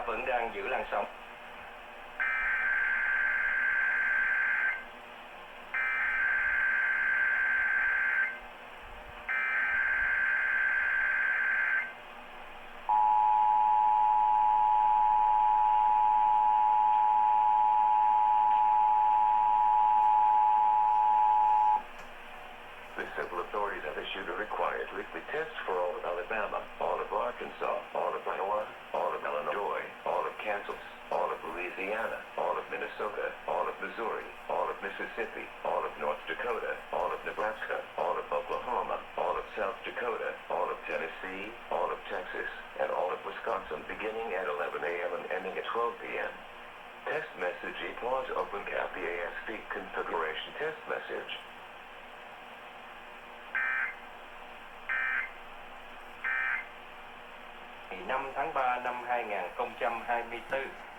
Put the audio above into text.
vẫn đang giữ làn sóng. The civil authorities have issued a required weekly test for all of Alabama, all of Arkansas, all of Iowa, all of Illinois, all of Kansas, all of Louisiana, all of Minnesota, all of Missouri, all of Mississippi, all of North Dakota, all of Nebraska, all of Oklahoma, all of South Dakota, all of Tennessee, all of Texas, and all of Wisconsin beginning at 11 a.m. and ending at 12 p.m. Test message EAPAWS OpenCap EAS feed configuration test message. Ngày 5 tháng 3 năm 2024